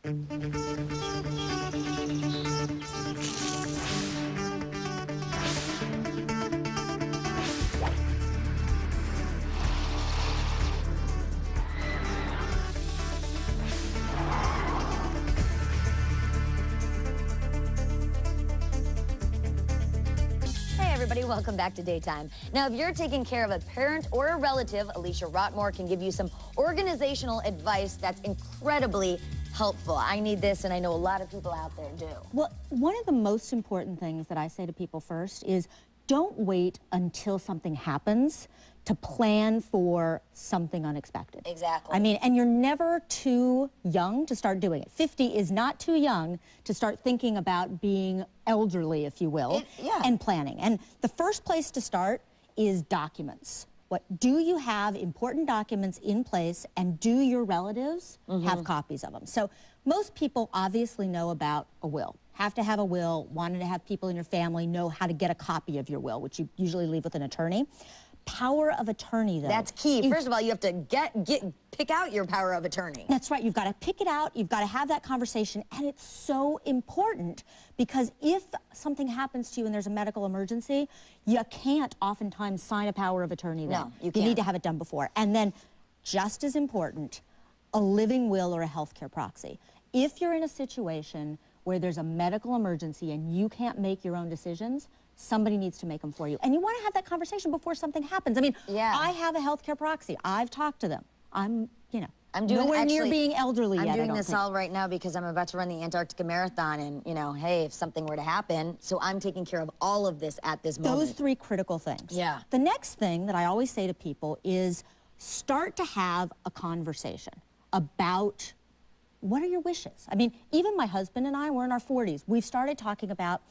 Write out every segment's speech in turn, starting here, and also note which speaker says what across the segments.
Speaker 1: Everybody, welcome back to Daytime. Now, if you're taking care of a parent or a relative, Alicia Rockmore can give you some organizational advice that's incredibly helpful. I need this, and I know a lot of people out there do.
Speaker 2: Well, one of the most important things that I say to people first is don't wait until something happens to plan for something unexpected.
Speaker 1: Exactly.
Speaker 2: I mean, and you're never too young to start doing it. 50 is not too young to start thinking about being elderly, if you will, and planning. And the first place to start is documents. Do you have important documents in place, and do your relatives have copies of them? So most people obviously know about a will. Have to have a will, wanted to have people in your family know how to get a copy of your will, which you usually leave with an attorney. Power of attorney, though.
Speaker 1: That's key. First of all, you have to pick out your power of attorney.
Speaker 2: That's right. You've got to pick it out. You've got to have that conversation. And it's so important because if something happens to you and there's a medical emergency, you can't oftentimes sign a power of attorney then.
Speaker 1: No, you can't.
Speaker 2: You need to have it done before. And then, just as important, a living will or a healthcare proxy. If you're in a situation where there's a medical emergency and you can't make your own decisions, somebody needs to make them for you. And you want to have that conversation before something happens. I mean, I have a healthcare proxy. I've talked to them. I'm nowhere near being elderly yet.
Speaker 1: I'm doing this all right now because I'm about to run the Antarctica Marathon, and, hey, if something were to happen, so I'm taking care of all of this at this moment.
Speaker 2: Those three critical things.
Speaker 1: Yeah.
Speaker 2: The next thing that I always say to people is start to have a conversation about what are your wishes. I mean, even my husband and I, we're in our 40s. We've started talking about,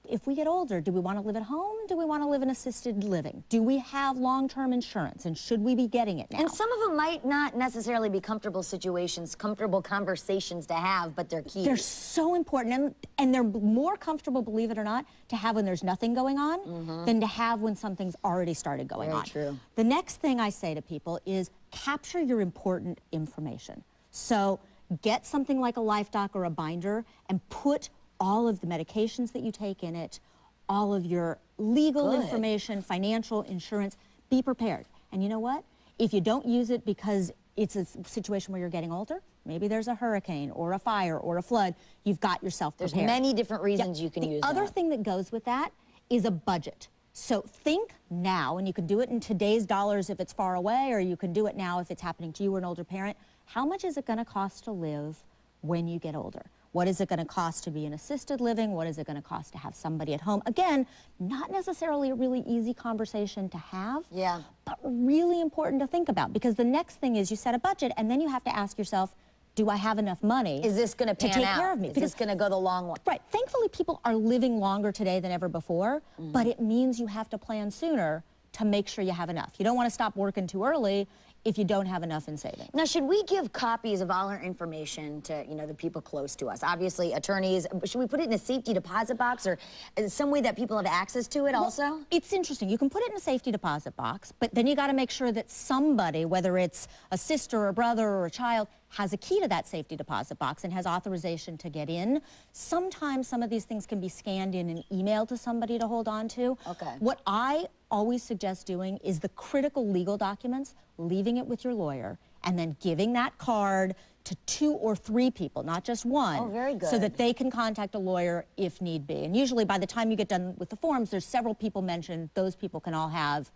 Speaker 2: if we get older, do we want to live at home? Do we want to live in assisted living? Do we have long-term insurance, and should we be getting it now?
Speaker 1: And some of them might not necessarily be comfortable situations, comfortable conversations to have, but they're key.
Speaker 2: They're so important, and they're more comfortable, believe it or not, to have when there's nothing going on than to have when something's already started going on.
Speaker 1: Very true.
Speaker 2: The next thing I say to people is capture your important information. So get something like a life doc or a binder and put all of the medications that you take in it, all of your legal information, financial, insurance. Be prepared. And you know what? If you don't use it because it's a situation where you're getting older, maybe there's a hurricane or a fire or a flood, you've got yourself prepared.
Speaker 1: There's many different reasons you can use that.
Speaker 2: The other thing that goes with that is a budget. So think now, and you can do it in today's dollars if it's far away, or you can do it now if it's happening to you or an older parent. How much is it going to cost to live when you get older? What is it going to cost to be in assisted living? What is it going to cost to have somebody at home? Again, not necessarily a really easy conversation to have, but really important to think about, because the next thing is you set a budget, and then you have to ask yourself, do I have enough money
Speaker 1: to take
Speaker 2: care of me?
Speaker 1: Is this going to go the long way?
Speaker 2: Right. Thankfully, people are living longer today than ever before, but it means you have to plan sooner to make sure you have enough. You don't want to stop working too early if you don't have enough in savings.
Speaker 1: Now, should we give copies of all our information to, the people close to us? Obviously, attorneys. Should we put it in a safety deposit box, or some way that people have access to it also?
Speaker 2: It's interesting. You can put it in a safety deposit box, but then you got to make sure that somebody, whether it's a sister or a brother or a child, has a key to that safety deposit box and has authorization to get in. Sometimes some of these things can be scanned in and emailed to somebody to hold on to.
Speaker 1: Okay.
Speaker 2: What I always suggest doing is the critical legal documents, leaving it with your lawyer, and then giving that card to 2 or 3 people, not just one.
Speaker 1: Oh, very good.
Speaker 2: So that they can contact a lawyer if need be. And usually by the time you get done with the forms, there's several people mentioned. Those people can all have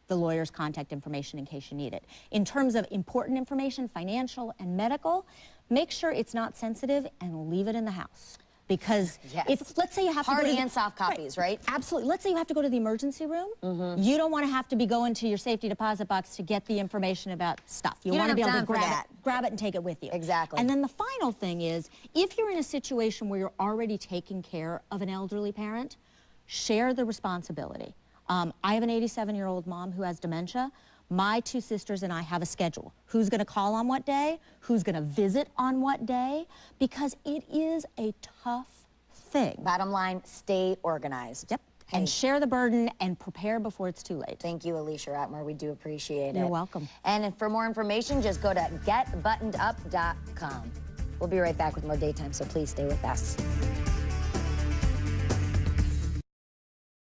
Speaker 2: the lawyer's contact information in case you need it. In terms of important information, financial and medical, make sure it's not sensitive and leave it in the house. Because if, let's say you have to go to
Speaker 1: and soft copies, right?
Speaker 2: Absolutely. Let's say you have to go to the emergency room. You don't want to have to be going to your safety deposit box to get the information about stuff. You want to be able to grab it and take it with you.
Speaker 1: Exactly.
Speaker 2: And then the final thing is, if you're in a situation where you're already taking care of an elderly parent, share the responsibility. I have an 87-year-old mom who has dementia. My 2 sisters and I have a schedule. Who's going to call on what day? Who's going to visit on what day? Because it is a tough thing.
Speaker 1: Bottom line, stay organized.
Speaker 2: Yep. Hey. And share the burden and prepare before it's too late.
Speaker 1: Thank you, Alicia Rockmore. We do appreciate it.
Speaker 2: You're welcome.
Speaker 1: And for more information, just go to getbuttonedup.com. We'll be right back with more Daytime, so please stay with us.